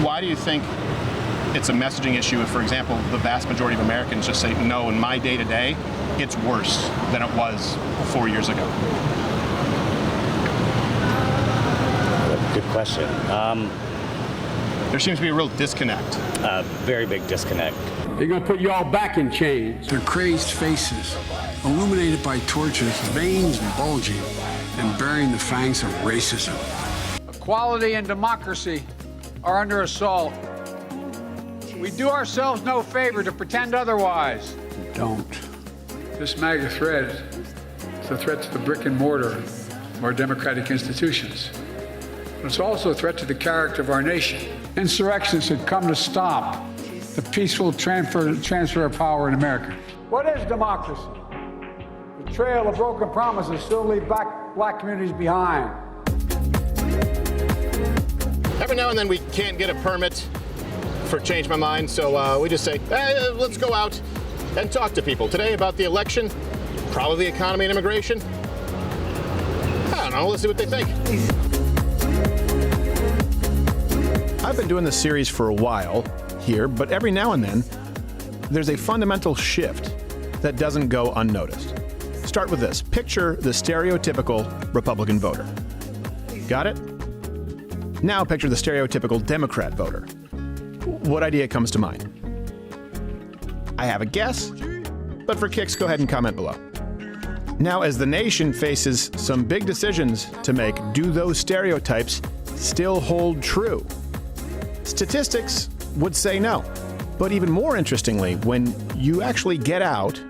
Why do you think it's a messaging issue if, for example, the vast majority of Americans just say, no, in my day-to-day, it's worse than it was 4 years ago? Good question. There seems to be a real disconnect. Very big disconnect. They're going to put you all back in chains. Their crazed faces, illuminated by torches, veins bulging and bearing the fangs of racism. Equality and democracy are under assault. We do ourselves no favor to pretend otherwise. Don't. This MAGA threat is a threat to the brick and mortar of our democratic institutions. But it's also a threat to the character of our nation. Insurrections had come to stop the peaceful transfer of power in America. What is democracy? The trail of broken promises still leave black communities behind. Every now and then we can't get a permit for Change My Mind, so we just say, hey, let's go out and talk to people. Today about the election, probably the economy and immigration. I don't know, let's see what they think. I've been doing this series for a while here, but every now and then, there's a fundamental shift that doesn't go unnoticed. Start with this. Picture the stereotypical Republican voter. Got it? Now picture the stereotypical Democrat voter. What idea comes to mind? I have a guess, but for kicks, go ahead and comment below. Now, as the nation faces some big decisions to make, do those stereotypes still hold true? Statistics would say no. But even more interestingly, when you actually get out,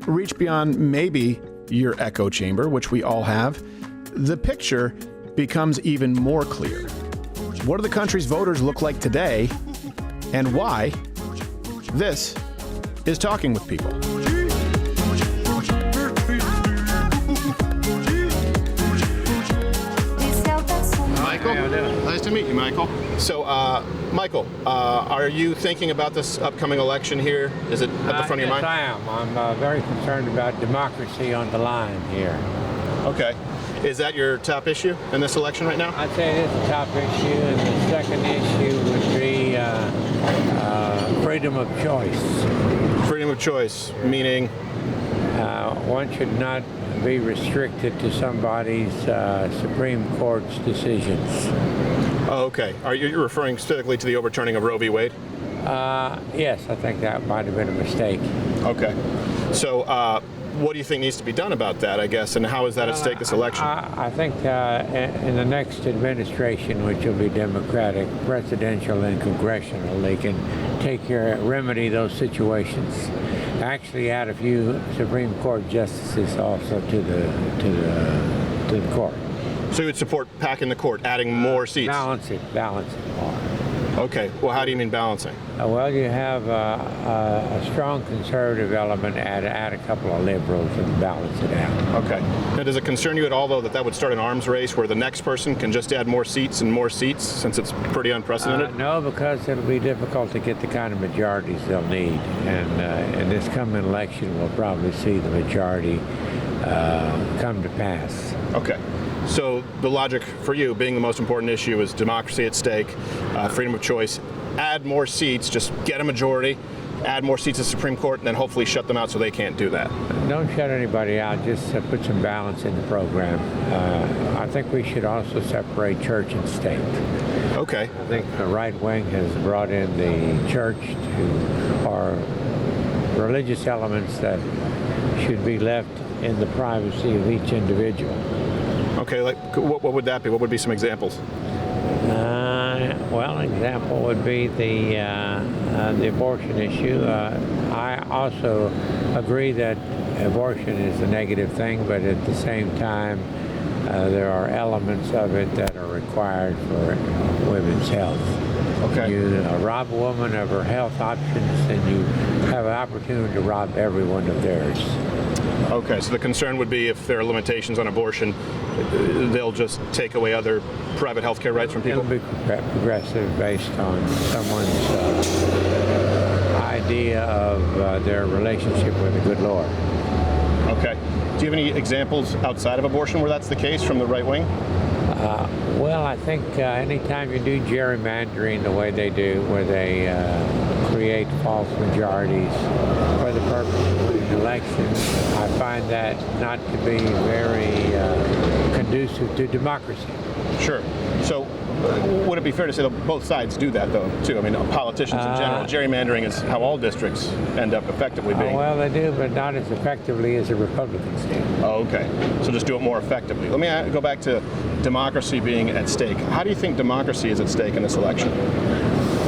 reach beyond maybe your echo chamber, which we all have, the picture becomes even more clear. What do the country's voters look like today, and why? This is Talking with People. Michael, nice to meet you, Michael. So, Michael, are you thinking about this upcoming election here? Is it at the front of your mind? Yes, I am. I'm very concerned about democracy on the line here. Okay. Is that your top issue in this election right now? I'd say it is the top issue, and the second issue would be freedom of choice. Freedom of choice, meaning? One should not be restricted to somebody's Supreme Court's decisions. Oh, okay. Are you referring specifically to the overturning of Roe v. Wade? Yes, I think that might have been a mistake. Okay. So, what do you think needs to be done about that, I guess, and how is that at stake this election? I think in the next administration, which will be Democratic, presidential and congressional, they can remedy those situations. Actually add a few Supreme Court justices also to the court. So you would support packing the court, adding more seats? Balance it more. Okay. Well, how do you mean balancing? Well, you have a strong conservative element, add a couple of liberals and balance it out. Okay. Now, does it concern you at all, though, that would start an arms race where the next person can just add more seats and more seats, since it's pretty unprecedented? No, because it'll be difficult to get the kind of majorities they'll need. And in this coming election, we'll probably see the majority come to pass. Okay. So the logic for you, being the most important issue, is democracy at stake, freedom of choice, add more seats, just get a majority, add more seats to the Supreme Court, and then hopefully shut them out so they can't do that. Don't shut anybody out, just put some balance in the program. I think we should also separate church and state. Okay. I think the right wing has brought in the church to our religious elements that should be left in the privacy of each individual. Okay, like what would that be? What would be some examples? Well, an example would be the abortion issue. I also agree that abortion is a negative thing, but at the same time, there are elements of it that are required for women's health. Okay. You rob a woman of her health options, and you have an opportunity to rob everyone of theirs. Okay, so the concern would be if there are limitations on abortion, they'll just take away other private health care rights from people? It'll be progressive based on someone's idea of their relationship with the good Lord. Okay. Do you have any examples outside of abortion where that's the case from the right wing? Well, I think anytime you do gerrymandering the way they do, where they create false majorities for the purpose of winning elections, I find that not to be very conducive to democracy. Sure. So would it be fair to say that both sides do that, though, too? I mean, politicians in general, gerrymandering is how all districts end up effectively being. Well, they do, but not as effectively as the Republicans do. Oh, okay. So just do it more effectively. Let me go back to democracy being at stake. How do you think democracy is at stake in this election?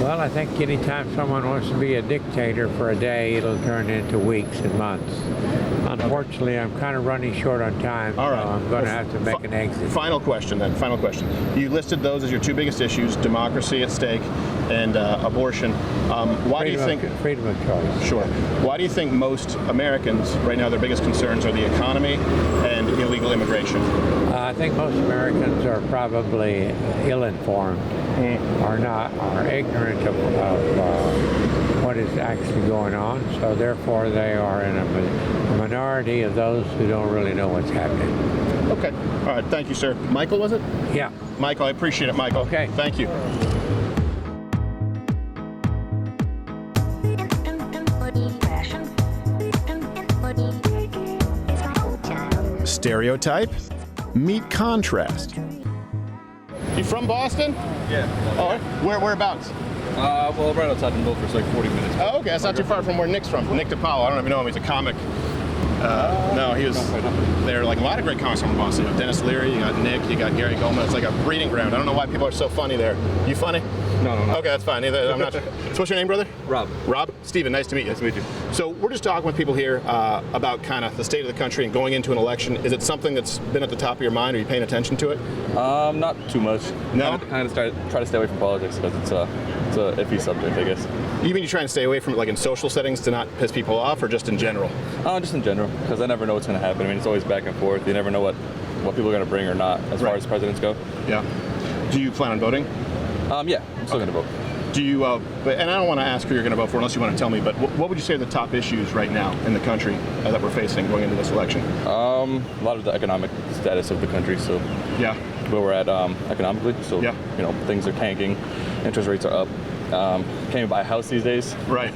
Well, I think anytime someone wants to be a dictator for a day, it'll turn into weeks and months. Unfortunately, I'm kind of running short on time, All right. so I'm going to have to make an exit. Final question, then. Final question. You listed those as your two biggest issues, democracy at stake and abortion. Why do you think... Freedom of choice. Sure. Why do you think most Americans, right now, their biggest concerns are the economy and illegal immigration? I think most Americans are probably ill-informed, are ignorant of what is actually going on, so therefore they are in a minority of those who don't really know what's happening. Okay. All right. Thank you, sir. Michael, was it? Yeah. Michael, I appreciate it, Michael. Okay. Thank you. Stereotype, meet contrast. You from Boston? Yeah. Oh, whereabouts? Well, right outside the mill for like 40 minutes. Oh, okay. That's not too far from where Nick's from. Nick DiPaolo. I don't even know him. He's a comic. No, he was there. Like a lot of great comics from Boston. You know, Dennis Leary. You got Nick. You got Gary Goldman. It's like a breeding ground. I don't know why people are so funny there. You funny? No. Okay, that's fine. I'm not. So what's your name, brother? Rob. Rob. Steven. Nice to meet you. Nice to meet you. So we're just talking with people here about kind of the state of the country and going into an election. Is it something that's been at the top of your mind? Are you paying attention to it? Not too much. No? Kind of try to stay away from politics because it's a iffy subject, I guess. You mean you're trying to stay away from it, like in social settings, to not piss people off, or just in general? Just in general, because I never know what's going to happen. I mean, it's always back and forth. You never know what people are going to bring or not as far as presidents go. Yeah. Do you plan on voting? Yeah, I'm still going to vote. Do you, and I don't want to ask who you're going to vote for unless you want to tell me, but what would you say are the top issues right now in the country that we're facing going into this election? A lot of the economic status of the country, so Yeah. where we're at economically. So, Yeah. things are tanking, interest rates are up. Can't even buy a house these days. Right.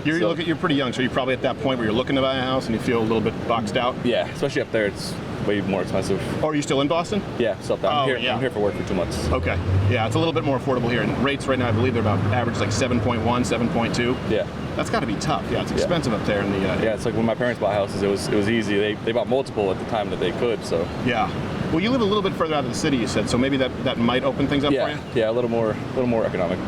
You're pretty young, so you're probably at that point where you're looking to buy a house and you feel a little bit boxed out. Yeah, especially up there, it's way more expensive. Or are you still in Boston? Yeah, so up there. Oh, I'm yeah. here for work for 2 months. Okay. Yeah, it's a little bit more affordable here. And rates right now, I believe they're about average like 7.1, 7.2. Yeah. That's got to be tough. Yeah, it's expensive up there in the. Yeah, it's like when my parents bought houses, it was easy. They bought multiple at the time that they could. So. Yeah. Well, you live a little bit further out of the city, you said, so maybe that might open things up for you. Yeah, a little more economic.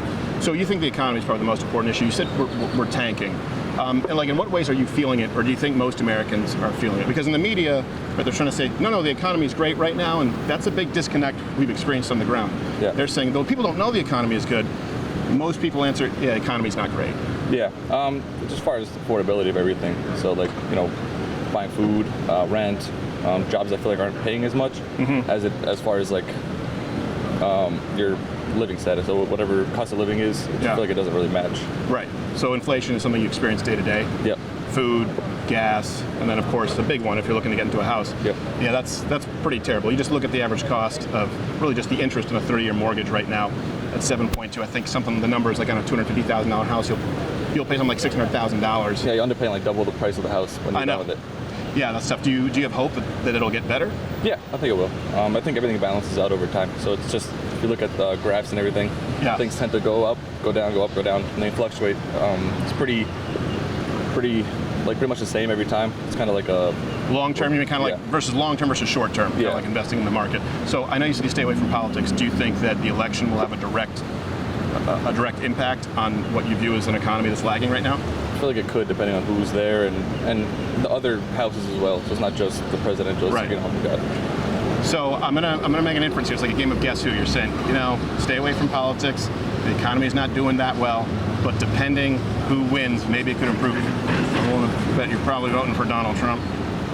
So you think the economy is probably the most important issue? You said we're tanking. And like, in what ways are you feeling it, or do you think most Americans are feeling it? Because in the media, right, they're trying to say, no, the economy is great right now, and that's a big disconnect we've experienced on the ground. Yeah. They're saying, though people don't know the economy is good, most people answer, yeah, the economy's not great. Yeah, just as far as affordability of everything. So like, buying food, rent, jobs I feel like aren't paying as much as far as like your living status. So whatever cost of living is, I feel like it doesn't really match. Right. So inflation is something you experience day to day. Yep. Food, gas, and then of course the big one if you're looking to get into a house. Yep. Yeah, that's pretty terrible. You just look at the average cost of really just the interest in a 30-year mortgage right now at 7.2. I think the number is like on a $250,000 house, you'll pay something like $600,000. Yeah, you're underpaying like double the price of the house when you're done with it. Yeah, that's tough. Do you have hope that it'll get better? Yeah, I think it will. I think everything balances out over time. So it's just, if you look at the graphs and everything, things tend to go up, go down, go up, go down, and they fluctuate. It's pretty much the same every time. It's kind of like a long term. You mean kind of like versus long term versus short term? Yeah. Like investing in the market. So I know you said you stay away from politics. Do you think that the election will have a direct impact on what you view as an economy that's lagging right now? I feel like it could, depending on who's there and the other houses as well. So it's not just the presidential. Right. So I'm gonna make an inference here. It's like a game of guess who. You're saying, stay away from politics. The economy is not doing that well, but depending who wins, maybe it could improve. I'm willing to bet you're probably voting for Donald Trump.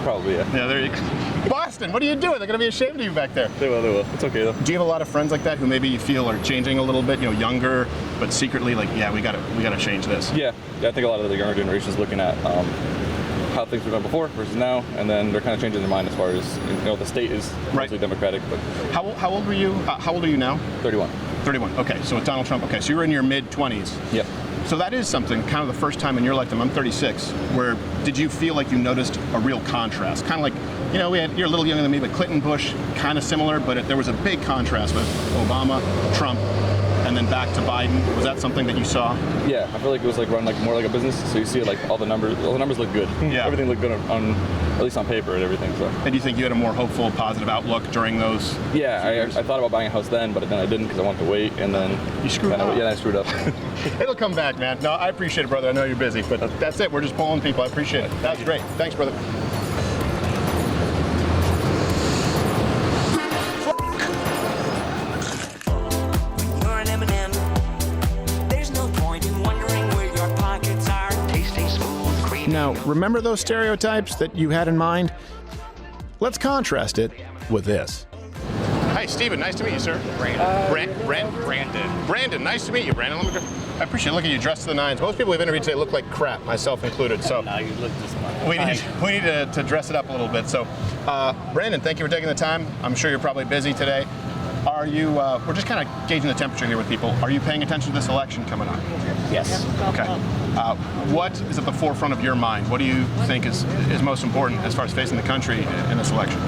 Probably, yeah. Yeah, there you go. Boston, what are you doing? They're gonna be ashamed of you back there. They will. It's okay though. Do you have a lot of friends like that who maybe you feel are changing a little bit, younger, but secretly like, yeah, we gotta change this? Yeah, I think a lot of the younger generation is looking at how things were done before versus now, and then they're kind of changing their mind as far as, you know, the state is mostly Democratic. But How old were you? How old are you now? 31. 31. Okay, so with Donald Trump. Okay, so you were in your mid-20s. Yep. So that is something, kind of the first time in your lifetime, I'm 36, where did you feel like you noticed a real contrast? Kind of like, you know, you're a little younger than me, but Clinton, Bush, kind of similar, but there was a big contrast with Obama, Trump, and then back to Biden. Was that something that you saw? Yeah, I feel like it was like run like more like a business. So you see like all the numbers look good. Yeah. Everything looked good on at least on paper and everything. So. And do you think you had a more hopeful, positive outlook during those? Yeah, I thought about buying a house then, but then I didn't because I wanted to wait, and then you screwed up. Yeah, I screwed up. It'll come back, man. No, I appreciate it, brother. I know you're busy, but that's it. We're just pulling people. I appreciate it. That's great. Thanks, brother. Now, remember those stereotypes that you had in mind? Let's contrast it with this. Hi, Steven. Nice to meet you, sir. Brandon. Nice to meet you, Brandon. I appreciate looking at you dressed to the nines. Most people we've interviewed today look like crap, myself included. So No, you look just fine. we need to dress it up a little bit. So, Brandon, thank you for taking the time. I'm sure you're probably busy today. Are you? We're just kind of gauging the temperature here with people. Are you paying attention to this election coming up? Yes. Okay. What is at the forefront of your mind? What do you think is most important as far as facing the country in this election?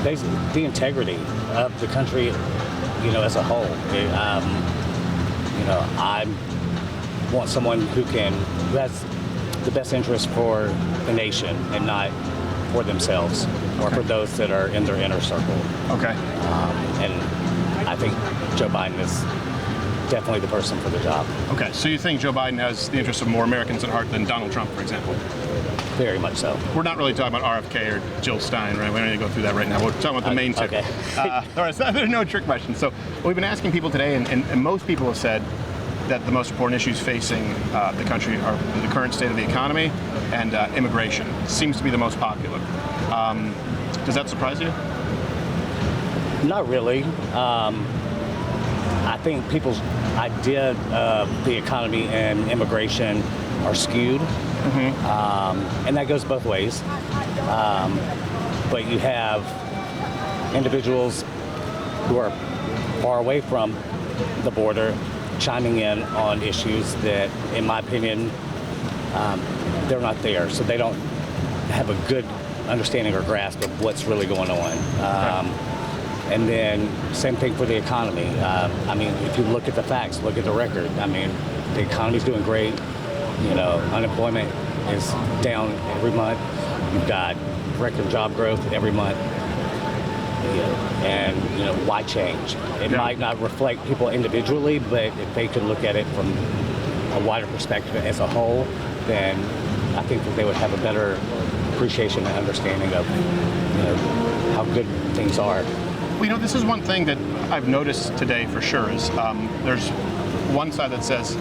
Basically, the integrity of the country, you know, as a whole. You know, I want someone who has the best interest for the nation and not for themselves or for those that are in their inner circle. Okay. And I think Joe Biden is definitely the person for the job. Okay, so you think Joe Biden has the interests of more Americans at heart than Donald Trump, for example? Very much so. We're not really talking about RFK or Jill Stein, right? We don't need to go through that right now. We're talking about the main two. Okay. All right, so there's no trick questions. So we've been asking people today, and most people have said that the most important issues facing the country are the current state of the economy and immigration. Seems to be the most popular. Does that surprise you? Not really. I think people's idea of the economy and immigration are skewed. And that goes both ways. But you have individuals who are far away from the border chiming in on issues that, in my opinion, they're not there. So they don't have a good understanding or grasp of what's really going on. And then same thing for the economy. I mean, if you look at the facts, look at the record. I mean, the economy's doing great. You know, unemployment is down every month. You've got record job growth every month. And, you know, why change? It might not reflect people individually, but if they could look at it from a wider perspective as a whole, then I think that they would have a better appreciation and understanding of, you know, how good things are. Well, you know, this is one thing that I've noticed today for sure is there's one side that says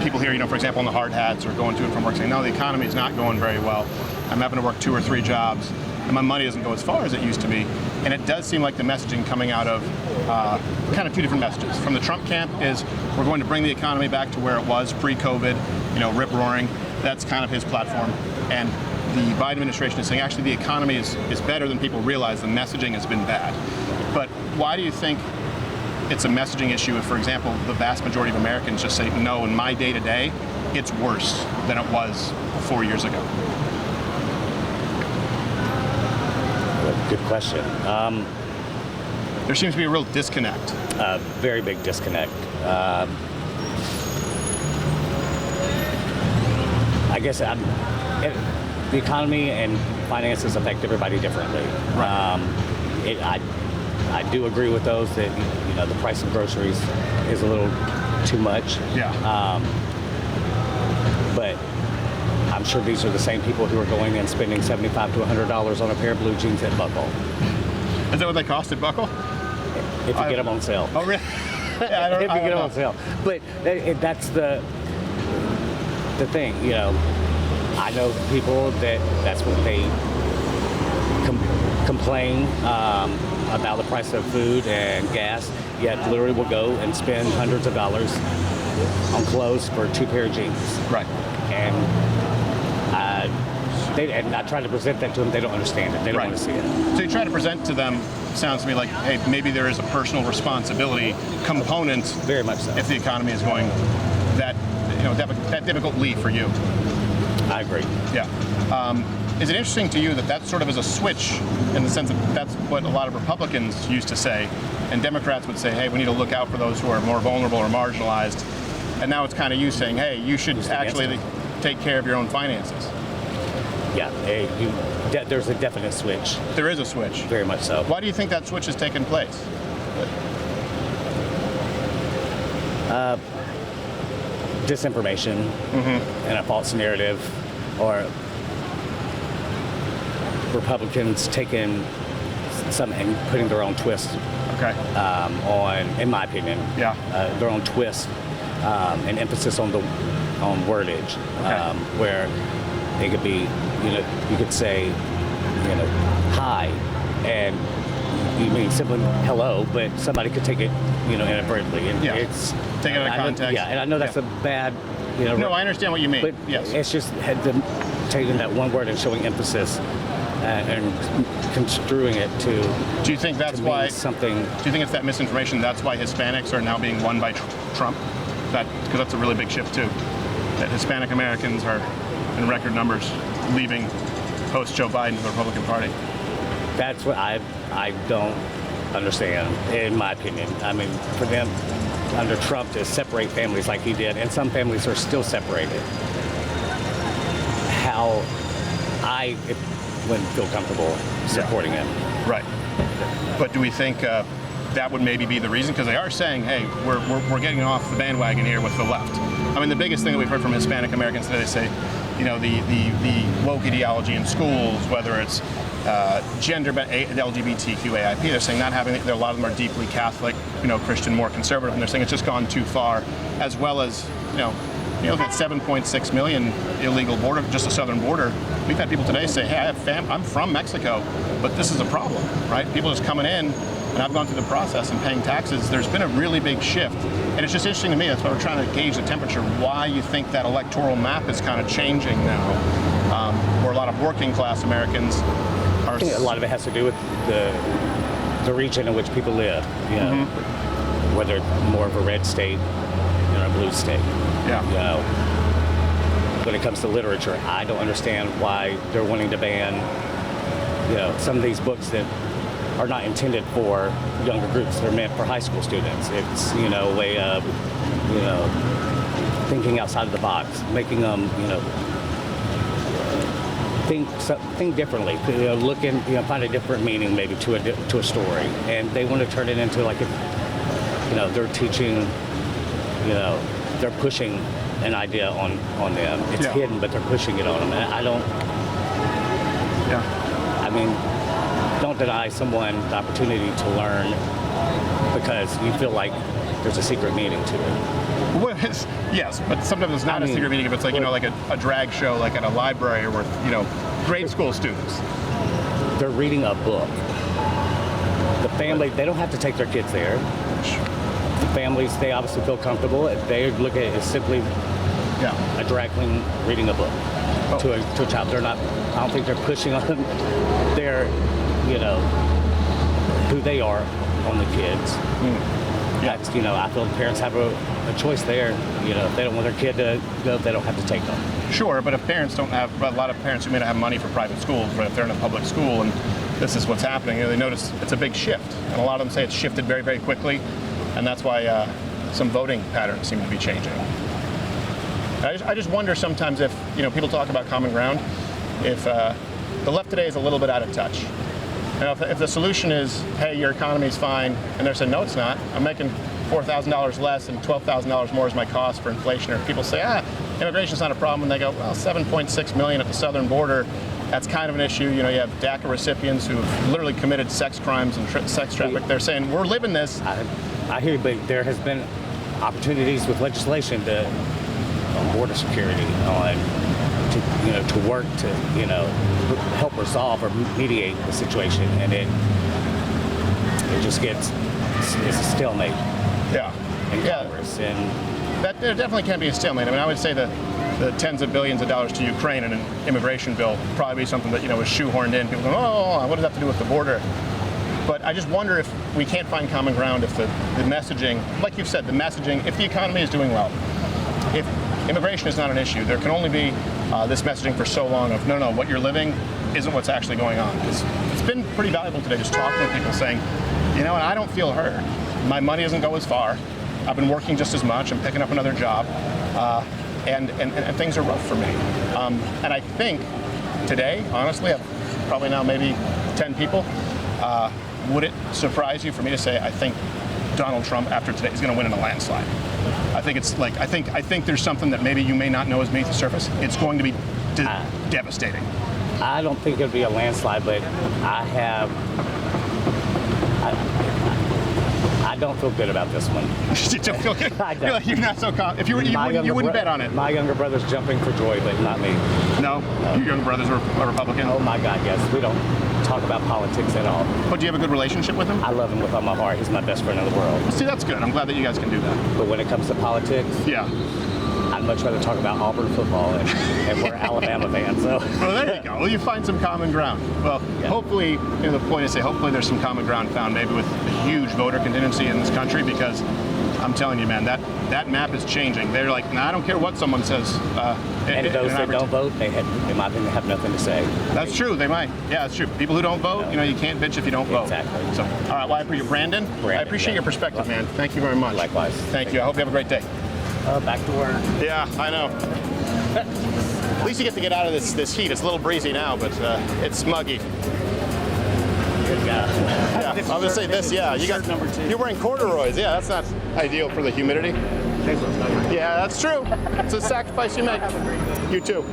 people here, you know, for example, in the hard hats or going to and from work saying, no, the economy is not going very well. I'm having to work 2 or 3 jobs and my money doesn't go as far as it used to be. And it does seem like the messaging coming out of kind of 2 different messages. From the Trump camp is we're going to bring the economy back to where it was pre-COVID, you know, rip-roaring. That's kind of his platform. And the Biden administration is saying actually the economy is better than people realize. The messaging has been bad. But why do you think it's a messaging issue if, for example, the vast majority of Americans just say, no, in my day-to-day, it's worse than it was 4 years ago? Good question. There seems to be a real disconnect. Very big disconnect. I guess the economy and finances affect everybody differently. Right. I do agree with those that, you know, the price of groceries is a little too much. Yeah. But I'm sure these are the same people who are going and spending $75 to $100 on a pair of blue jeans at Buckle. Is that what they cost at Buckle? If you get them on sale. Oh, really? Yeah, If you get them on sale. But that's the thing, you know. I know people that's what they complain about the price of food and gas, yet literally will go and spend hundreds of dollars on clothes for 2 pair of jeans. Right. And I try to present that to them. They don't understand it. They don't want to see it. So you try to present to them, sounds to me like, hey, maybe there is a personal responsibility component. Very much so. If the economy is going that difficultly for you. I agree. Yeah. Is it interesting to you that that sort of is a switch in the sense that that's what a lot of Republicans used to say, and Democrats would say, hey, we need to look out for those who are more vulnerable or marginalized, and now it's kind of you saying, hey, you should actually take care of your own finances. Yeah, there's a definite switch. There is a switch. Very much so. Why do you think that switch has taken place? Disinformation and a false narrative, or Republicans taking some and putting their own twist on, in my opinion, their own twist and emphasis on wordage, where it could be, you could say, hi, and you mean simply hello, but somebody could take it, inadvertently, and it's take it out of context. And I know that's a bad, No, I understand what you mean. But yes, it's just had them taking that one word and showing emphasis and construing it to. Do you think that's why something? Do you think it's that misinformation? That's why Hispanics are now being won by Trump? Because that's a really big shift too. That Hispanic Americans are in record numbers leaving post Joe Biden the Republican Party. That's what I don't understand, in my opinion. I mean, for them under Trump to separate families like he did, and some families are still separated. How I wouldn't feel comfortable supporting him. Right. But do we think that would maybe be the reason? Because they are saying, hey, we're getting off the bandwagon here with the left. I mean, the biggest thing that we've heard from Hispanic Americans today, they say, the woke ideology in schools, whether it's gender, LGBTQAIP, they're saying not having, a lot of them are deeply Catholic, Christian, more conservative, and they're saying it's just gone too far, as well as, you look at 7.6 million illegal border, just the southern border. We've had people today say, hey, I'm from Mexico, but this is a problem, right? People just coming in, and I've gone through the process and paying taxes. There's been a really big shift. And it's just interesting to me, that's why we're trying to gauge the temperature, why you think that electoral map is kind of changing now, where a lot of working class Americans are... I think a lot of it has to do with the region in which people live, whether it's more of a red state or a blue state. Yeah. When it comes to literature, I don't understand why they're wanting to ban, some of these books that are not intended for younger groups. They're meant for high school students. It's, a way of, thinking outside of the box, making them, think differently, look and find a different meaning maybe to a story. And they want to turn it into like, they're teaching, they're pushing an idea on them. It's hidden, but they're pushing it on them. And I don't. Yeah. I mean, don't deny someone the opportunity to learn because you feel like there's a secret meaning to it. Well, yes, but sometimes it's not a secret meaning if it's like, like a drag show, like at a library where, grade school students. They're reading a book. The family, they don't have to take their kids there. The families, they obviously feel comfortable. They look at it as simply a drag queen reading a book to a child. They're not, I don't think they're pushing on them. They're, who they are on the kids. That's, I feel the parents have a choice there. If they don't want their kid to go, they don't have to take them. Sure, but if parents don't have, a lot of parents who may not have money for private schools, but if they're in a public school and this is what's happening, they notice it's a big shift. And a lot of them say it's shifted very, very quickly. And that's why some voting patterns seem to be changing. I just wonder sometimes if, people talk about common ground, if the left today is a little bit out of touch. If the solution is, hey, your economy's fine, and they're saying, no, it's not. I'm making $4,000 less and $12,000 more is my cost for inflation. Or people say, immigration's not a problem. And they go, well, 7.6 million at the southern border, that's kind of an issue. You have DACA recipients who have literally committed sex crimes and sex trafficking. They're saying, we're living this. I hear you, but there has been opportunities with legislation on border security, to work to, help resolve or mediate the situation, and it just gets, it's a stalemate. Yeah. In Congress, and that there definitely can't be a stalemate. I mean, I would say the tens of billions of dollars to Ukraine and an immigration bill would probably be something that, was shoehorned in. People go, oh, what does that have to do with the border? But I just wonder if we can't find common ground if the messaging, like you've said, the messaging, if the economy is doing well, if immigration is not an issue, there can only be this messaging for so long of, no, what you're living isn't what's actually going on. It's been pretty valuable today just talking with people saying, and I don't feel heard. My money doesn't go as far. I've been working just as much. I'm picking up another job. And things are rough for me. And I think today, honestly, I've probably now maybe 10 people. Would it surprise you for me to say I think Donald Trump after today is going to win in a landslide? I think it's like I think there's something that maybe you may not know is beneath the surface. It's going to be devastating. I don't think it'll be a landslide, but I don't feel good about this one. You don't feel good? I don't. You're not so confident. If you wouldn't bet on it. My younger brother's jumping for joy, but not me. No? Your younger brothers are Republican? Oh my God, yes. We don't talk about politics at all. But do you have a good relationship with him? I love him with all my heart. He's my best friend in the world. See, that's good. I'm glad that you guys can do that. But when it comes to politics, yeah, I'd much rather talk about Auburn football, and we're Alabama fans. So. Well, there you go. Well, you find some common ground. Well, hopefully, the point is, hopefully there's some common ground found, maybe with a huge voter contingency in this country, because I'm telling you, man, that map is changing. They're like, I don't care what someone says. And those that don't vote, they might have nothing to say. That's true. They might. Yeah, that's true. People who don't vote, you can't bitch if you don't vote. Exactly. So, all right. Well, I appreciate Brandon. I appreciate your perspective, man. Thank you very much. Likewise. Thank you. I hope you have a great day. Back to work. Yeah, I know. At least you get out of this heat. It's a little breezy now, but it's muggy. Good guy. Yeah, I was gonna say this. Yeah, you're wearing corduroys. Yeah, that's not ideal for the humidity. Yeah, that's true. It's a sacrifice you make. You too.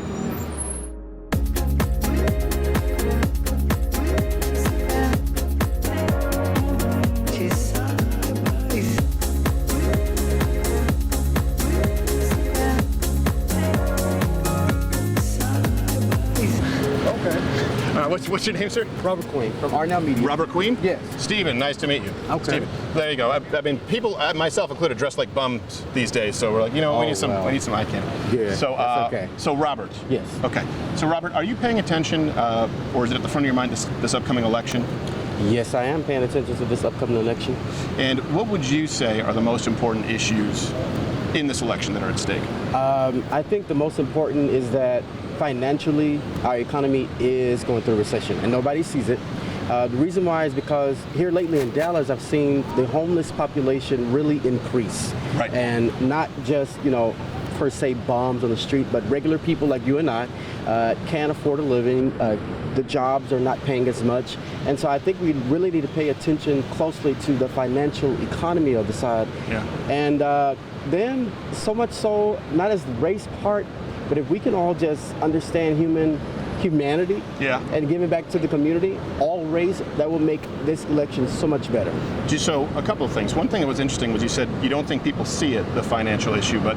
What's your name, sir? Robert Queen from Arnell Media. Robert Queen? Yes. Steven, nice to meet you. Okay. Steven, there you go. I mean, people, myself included, dress like bums these days. So we're like, we need some eye candy. Yeah. So, that's okay. So Robert. Yes. Okay. So Robert, are you paying attention, or is it at the front of your mind this upcoming election? Yes, I am paying attention to this upcoming election. And what would you say are the most important issues in this election that are at stake? I think the most important is that financially, our economy is going through a recession, and nobody sees it. The reason why is because here lately in Dallas, I've seen the homeless population really increase. Right. And not just, per se bums on the street, but regular people like you and I can't afford a living. The jobs are not paying as much. And so I think we really need to pay attention closely to the financial economy of the side. Yeah. And then so much so, not as the race part, but if we can all just understand humanity and give it back to the community, all race, that will make this election so much better. So a couple of things. One thing that was interesting was you said you don't think people see it, the financial issue, but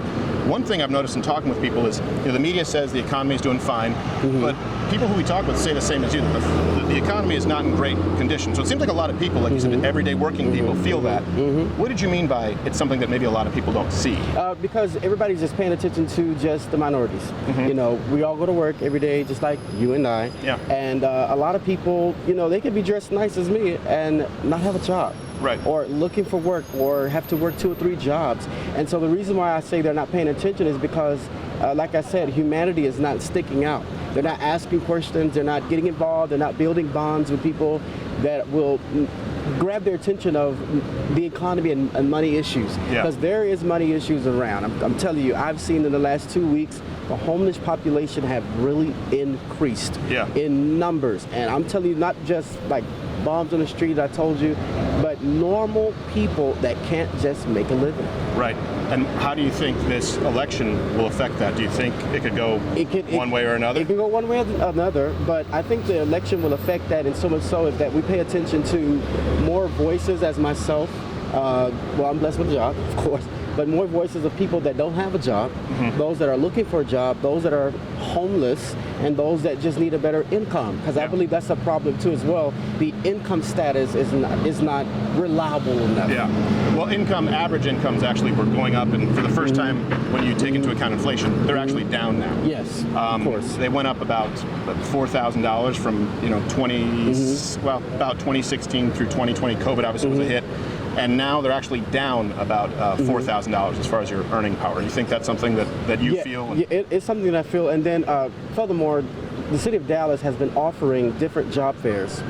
one thing I've noticed in talking with people is the media says the economy is doing fine, but people who we talk with say the same as you, that the economy is not in great condition. So it seems like a lot of people, like you said, everyday working people feel that. What did you mean by it's something that maybe a lot of people don't see? Because everybody's just paying attention to just the minorities. We all go to work every day, just like you and I. Yeah. And a lot of people, they could be dressed nice as me and not have a job. Right. Or looking for work, or have to work 2 or 3 jobs. And so the reason why I say they're not paying attention is because, like I said, humanity is not sticking out. They're not asking questions, they're not getting involved, they're not building bonds with people that will grab their attention of the economy and money issues. Because there is money issues around. I'm telling you, I've seen in the last 2 weeks, the homeless population have really increased in numbers. And I'm telling you, not just like bombs on the street, I told you, but normal people that can't just make a living. Right. And how do you think this election will affect that? Do you think it could go one way or another? It could go one way or another, but I think the election will affect that, and so much so that we pay attention to more voices as myself Well, I'm blessed with a job, of course, but more voices of people that don't have a job, those that are looking for a job, those that are homeless, and those that just need a better income. Because I believe that's a problem too as well. The income status is not reliable enough. Yeah. Well, average incomes actually were going up, and for the first time, when you take into account inflation, they're actually down now. Yes, of course. They went up about $4,000 from about 2016 through 2020. COVID obviously was a hit. And now they're actually down about $4,000 as far as your earning power. You think that's something that you feel? Yeah, it's something that I feel. And then furthermore, the city of Dallas has been offering different job fairs,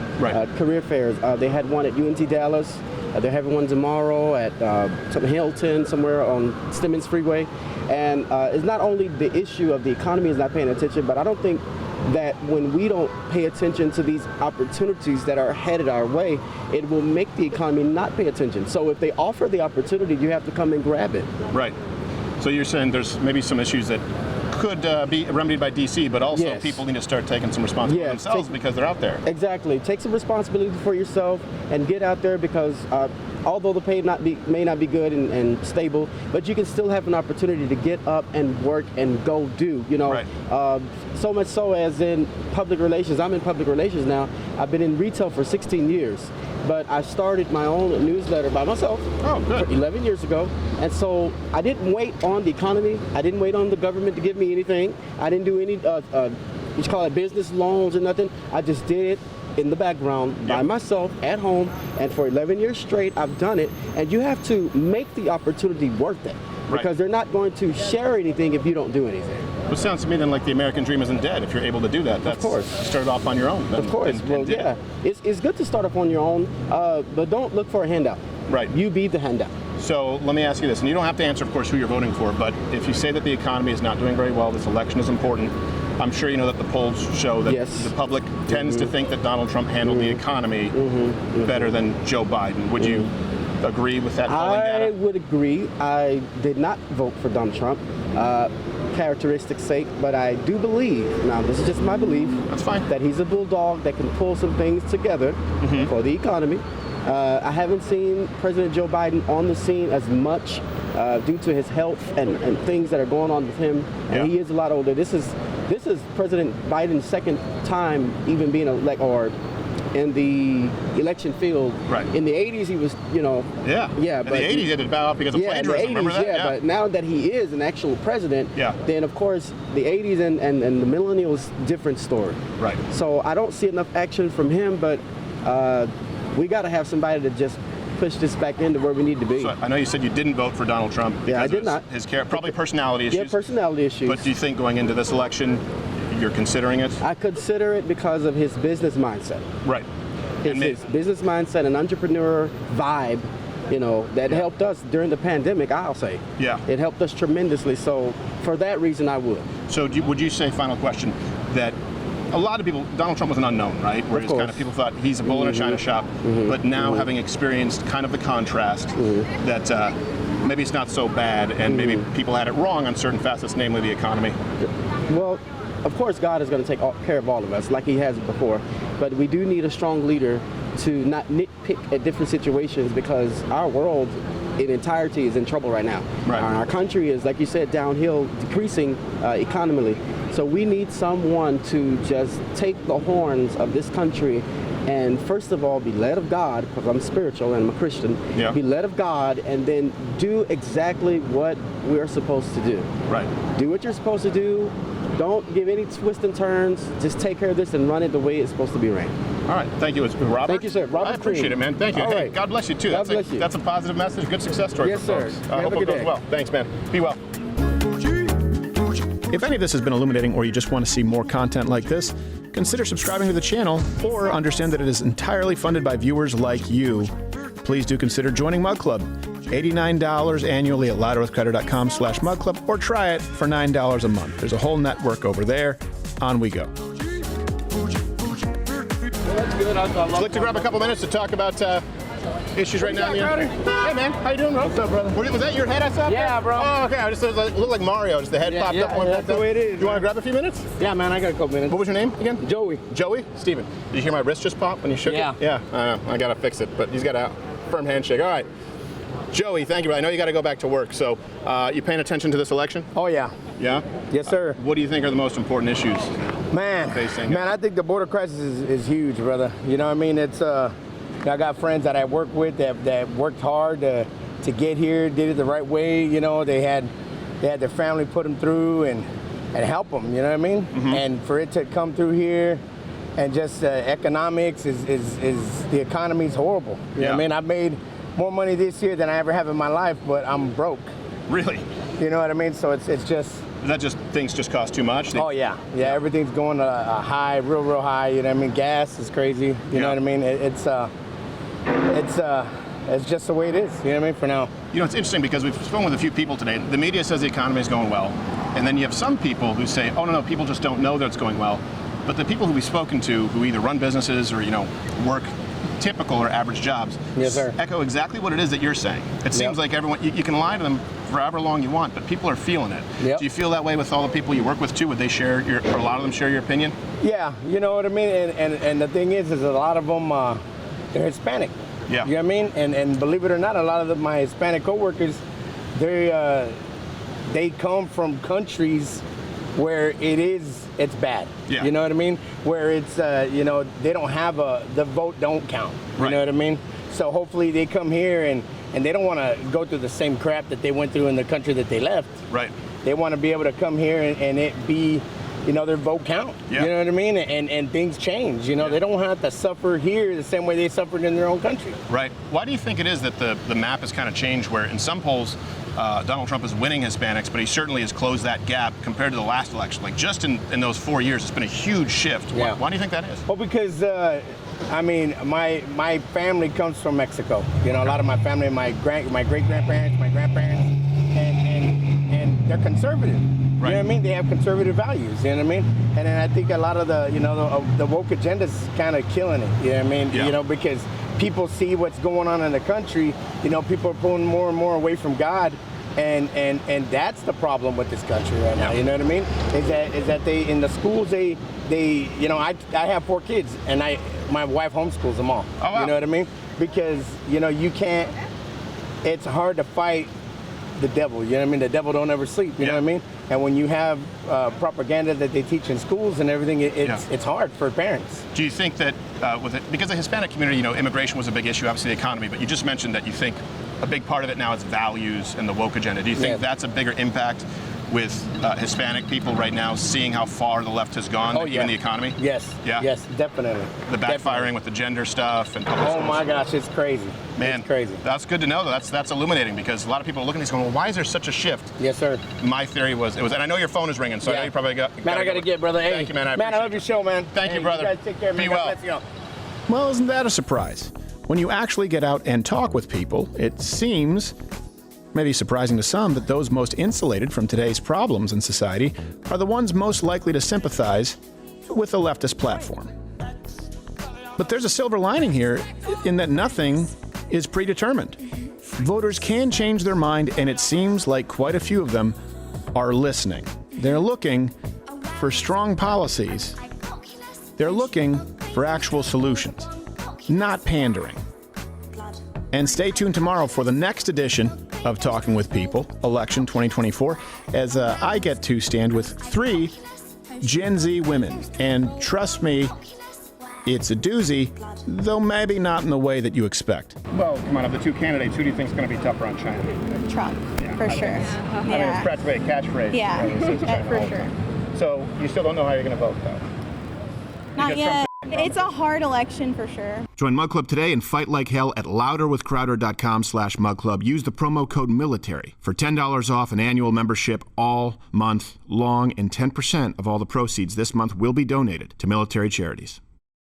career fairs. They had one at UNT Dallas. They're having one tomorrow at Hilton, somewhere on Stevens Freeway. And it's not only the issue of the economy is not paying attention, but I don't think that when we don't pay attention to these opportunities that are headed our way, it will make the economy not pay attention. So if they offer the opportunity, you have to come and grab it. Right. So you're saying there's maybe some issues that could be remedied by DC, but also people need to start taking some responsibility themselves because they're out there. Exactly. Take some responsibility for yourself and get out there because although the pay may not be good and stable, but you can still have an opportunity to get up and work and go do, so much so as in public relations. I'm in public relations now. I've been in retail for 16 years, but I started my own newsletter by myself 11 years ago. And so I didn't wait on the economy. I didn't wait on the government to give me anything. I didn't do any, business loans or nothing. I just did it in the background by myself at home, and for 11 years straight I've done it. And you have to make the opportunity worth it, because they're not going to share anything if you don't do anything. Well, it sounds to me then like the American dream isn't dead if you're able to do that. Of course. You started off on your own. Of course. It's good to start off on your own, but don't look for a handout. Right. You be the handout. So let me ask you this, and you don't have to answer, of course, who you're voting for, but if you say that the economy is not doing very well, this election is important, I'm sure you know that the polls show that the public tends to think that Donald Trump handled the economy better than Joe Biden. Would you agree with that polling data? I would agree. I did not vote for Donald Trump, characteristics sake, but I do believe, now this is just my belief, that's fine, that he's a bulldog that can pull some things together for the economy. I haven't seen President Joe Biden on the scene as much due to his health and things that are going on with him, and he is a lot older. This is President Biden's second time even being in the election field. Right. In the 80s, he was, but in the 80s he had to bow out because of plagiarism. Remember that? But now that he is an actual president, then of course the 80s and the millennials, different story. Right. So I don't see enough action from him, but we got to have somebody to just push this back into where we need to be. So I know you said you didn't vote for Donald Trump because I did not. His probably personality issues. Yeah, personality issues. But do you think going into this election, you're considering it? I consider it because of his business mindset. Right. His business mindset and entrepreneur vibe, that helped us during the pandemic, I'll say. Yeah. It helped us tremendously. So for that reason, I would. So would you say, final question, that a lot of people, Donald Trump was an unknown, right? Where people thought he's a bull in a china shop, but now having experienced kind of the contrast, that maybe it's not so bad, and maybe people had it wrong on certain facets, namely the economy. Well, of course, God is going to take care of all of us, like He has before. But we do need a strong leader to not nitpick at different situations, because our world in entirety is in trouble right now. Right. Our country is, like you said, downhill, decreasing economically. So we need someone to just take the horns of this country and first of all be led of God, because I'm spiritual and I'm a Christian. Be led of God, and then do exactly what we're supposed to do. Right. Do what you're supposed to do. Don't give any twists and turns. Just take care of this and run it the way it's supposed to be ran. All right. Thank you, Robert. Thank you, sir. Robert, I appreciate it, man. Thank you. All Hey, right. God bless you, too. God bless you. That's a positive message. Good success story Yes, for sir. folks. Have hope a it good goes day. well. Thanks, man. Be well. If any of this has been illuminating, or you just want to see more content like this, consider subscribing to the channel, or understand that it is entirely funded by viewers like you. Please do consider joining Mug Club. $89 annually at louderwithcrowder.com/Mug Club, or try it for $9 a month. There's a whole network over there. On we go. That's good. I'd like to grab a couple minutes to talk about issues right now. Hey, man. How you doing, bro? What's up, brother? Was that your head I saw? Yeah, bro. Oh, okay. I just looked like Mario. Just the head popped up. That's the way it is. Do you want to grab a few minutes? Yeah, man. I got a couple minutes. What was your name again? Joey. Joey? Steven. Did you hear my wrist just pop when you shook it? Yeah. I got to fix it, but he's got a firm handshake. All right. Joey, thank you. I know you got to go back to work, so you paying attention to this election? Oh, yeah. Yeah? Yes, sir. What do you think are the most important issues? Man, facing I think the border crisis is huge, brother. You know what I mean? It's I got friends that I work with that worked hard to get here, did it the right way. You know, they had their family put them through and help them. You know what I mean? Mm-hmm. And for it to come through here, and just economics is the economy's horrible. You know what I mean? I've made more money this year than I ever have in my life, but I'm broke. Really? You know what I mean? So it's just. Is that just things just cost too much? Oh yeah, everything's going a high, real high. You know what I mean? Gas is crazy. You know what I mean? It's just the way it is. You know what I mean? For now. You know, it's interesting because we've spoken with a few people today. The media says the economy is going well, and then you have some people who say, "Oh no, people just don't know that it's going well." But the people who we've spoken to, who either run businesses or work typical or average jobs, yes, sir, echo exactly what it is that you're saying. It seems like everyone, you can lie to them for however long you want, but people are feeling it. Yep. Do you feel that way with all the people you work with too? Would they share or a lot of them share your opinion? Yeah, you know what I mean? And the thing is a lot of them, they're Hispanic. Yeah. You know what I mean? And believe it or not, a lot of my Hispanic coworkers, they come from countries where it's bad. Yeah. You know what I mean? Where it's, they don't have the vote don't count. You know what I mean? So hopefully they come here and they don't want to go through the same crap that they went through in the country that they left. Right. They want to be able to come here and it be, their vote count. Yeah. You know what I mean? And things change. They don't have to suffer here the same way they suffered in their own country. Right. Why do you think it is that the map has kind of changed where in some polls, Donald Trump is winning Hispanics, but he certainly has closed that gap compared to the last election? Like just in those 4 years, it's been a huge shift. Yeah. Why do you think that is? Well, because, my family comes from Mexico. A lot of my family, my great-grandparents, my grandparents, and they're conservative. Right. You know what I mean? They have conservative values, you know what I mean? And then I think a lot of the woke agenda's kind of killing it, you know what I mean? Yeah. Because people see what's going on in the country, people are pulling more and more away from God, and that's the problem with this country right now, you know what I mean? Is that they, in the schools, I have 4 kids, and my wife homeschools them all. Oh, wow. You know what I mean? Because, you can't, it's hard to fight the devil, you know what I mean? The devil don't ever sleep, you know what I mean? And when you have propaganda that they teach in schools and everything, it's hard for parents. Do you think that because the Hispanic community, immigration was a big issue, obviously the economy, but you just mentioned that you think a big part of it now is values and the woke agenda. Do you think that's a bigger impact with Hispanic people right now, seeing how far the left has gone, even the economy? Yes. Yeah. Yes, definitely. The backfiring with the gender stuff and public schools. My gosh, it's crazy. Man, it's crazy. That's good to know. That's illuminating because a lot of people are looking at this going, well, why is there such a shift? Yes, sir. My theory was, and I know your phone is ringing, so I know you probably got. Man, I got to get, brother. Hey, thank you, man. I love your show, man. Thank you, brother. You guys take care, man. Be well. Let's go. Well, isn't that a surprise? When you actually get out and talk with people, it seems, maybe surprising to some, that those most insulated from today's problems in society are the ones most likely to sympathize with the leftist platform. But there's a silver lining here in that nothing is predetermined. Voters can change their mind, and it seems like quite a few of them are listening. They're looking for strong policies. They're looking for actual solutions, not pandering. And stay tuned tomorrow for the next edition of Talking with People, Election 2024, as I get to stand with 3 Gen Z women. And trust me, it's a doozy, though maybe not in the way that you expect. Well, come on, of the 2 candidates, who do you think is going to be tougher on China? Trump, for sure. I mean, it's practically a catchphrase. Yeah, for sure. So you still don't know how you're going to vote, though? Not yet. It's a hard election for sure. Join Mug Club today and fight like hell at louderwithcrowder.com/mugclub. Use the promo code military for $10 off an annual membership all month long, and 10% of all the proceeds this month will be donated to military charities.